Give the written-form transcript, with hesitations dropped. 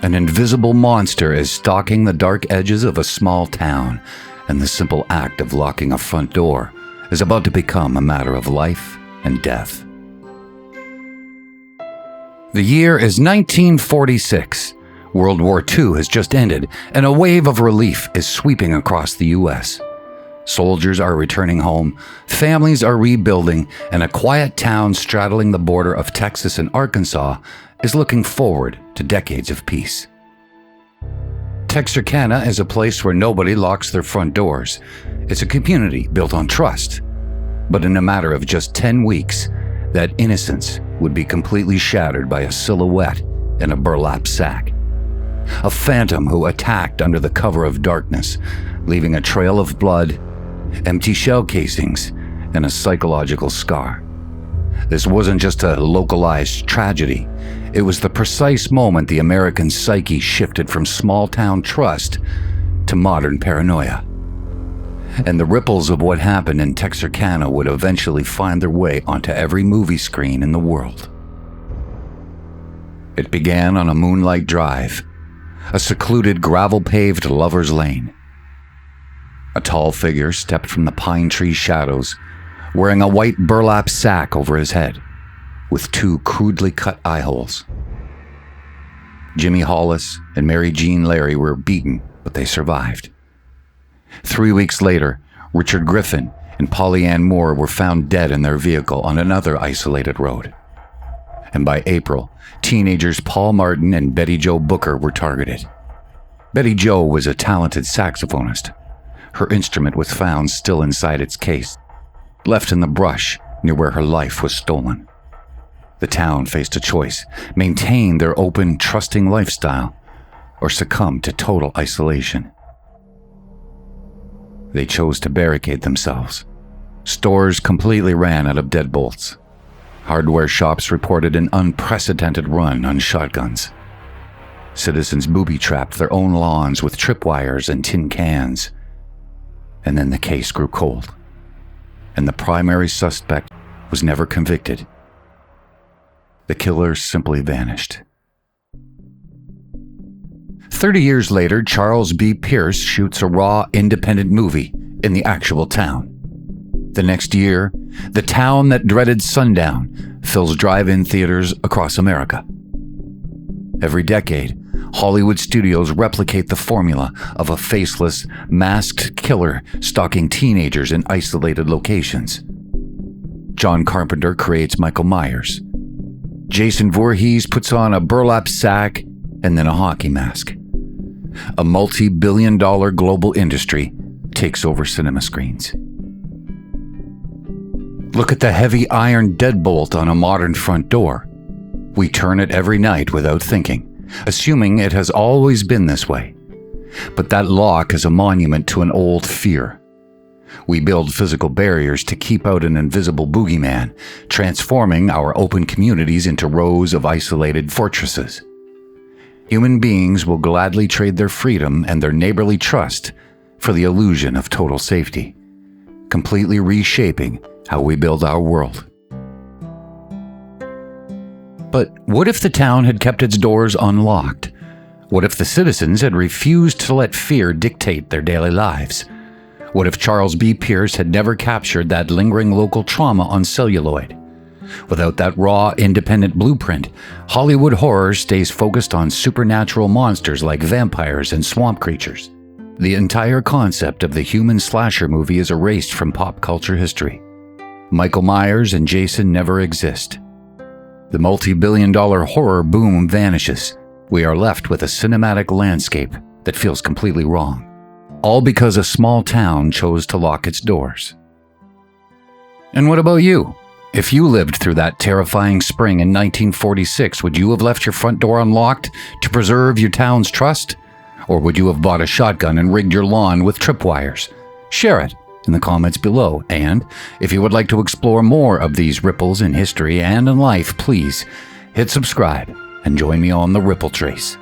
An invisible monster is stalking the dark edges of a small town, and the simple act of locking a front door is about to become a matter of life and death. The year is 1946. World War II has just ended, and a wave of relief is sweeping across the U.S. Soldiers are returning home, families are rebuilding, and a quiet town straddling the border of Texas and Arkansas is looking forward to decades of peace. Texarkana is a place where nobody locks their front doors. It's a community built on trust. But in a matter of just 10 weeks, that innocence would be completely shattered by a silhouette in a burlap sack. A phantom who attacked under the cover of darkness, leaving a trail of blood, empty shell casings, and a psychological scar. This wasn't just a localized tragedy. It was the precise moment the American psyche shifted from small-town trust to modern paranoia. And the ripples of what happened in Texarkana would eventually find their way onto every movie screen in the world. It began on a moonlight drive, a secluded gravel-paved lover's lane. A tall figure stepped from the pine tree shadows, wearing a white burlap sack over his head, with 2 crudely cut eye holes. Jimmy Hollis and Mary Jean Larry were beaten, but they survived. 3 weeks later, Richard Griffin and Polly Ann Moore were found dead in their vehicle on another isolated road. And by April, teenagers Paul Martin and Betty Jo Booker were targeted. Betty Jo was a talented saxophonist. Her instrument was found still inside its case, left in the brush near where her life was stolen. The town faced a choice: maintain their open, trusting lifestyle, or succumb to total isolation. They chose to barricade themselves. Stores completely ran out of deadbolts. Hardware shops reported an unprecedented run on shotguns. Citizens booby-trapped their own lawns with tripwires and tin cans. And then the case grew cold, and the primary suspect was never convicted. The killer simply vanished. 30 years later, Charles B. Pierce shoots a raw, independent movie in the actual town. The next year, the town that dreaded sundown fills drive-in theaters across America. Every decade, Hollywood studios replicate the formula of a faceless, masked killer stalking teenagers in isolated locations. John Carpenter creates Michael Myers. Jason Voorhees puts on a burlap sack and then a hockey mask. A multi-billion-dollar global industry takes over cinema screens. Look at the heavy iron deadbolt on a modern front door. We turn it every night without thinking, assuming it has always been this way. But that lock is a monument to an old fear. We build physical barriers to keep out an invisible boogeyman, transforming our open communities into rows of isolated fortresses. Human beings will gladly trade their freedom and their neighborly trust for the illusion of total safety, completely reshaping how we build our world. But what if the town had kept its doors unlocked? What if the citizens had refused to let fear dictate their daily lives? What if Charles B. Pierce had never captured that lingering local trauma on celluloid? Without that raw, independent blueprint, Hollywood horror stays focused on supernatural monsters like vampires and swamp creatures. The entire concept of the human slasher movie is erased from pop culture history. Michael Myers and Jason never exist. The multi-billion-dollar horror boom vanishes. We are left with a cinematic landscape that feels completely wrong. All because a small town chose to lock its doors. And what about you? If you lived through that terrifying spring in 1946, would you have left your front door unlocked to preserve your town's trust? Or would you have bought a shotgun and rigged your lawn with tripwires? Share it in the comments below. And if you would like to explore more of these ripples in history and in life, please hit subscribe and join me on the Ripple Trace.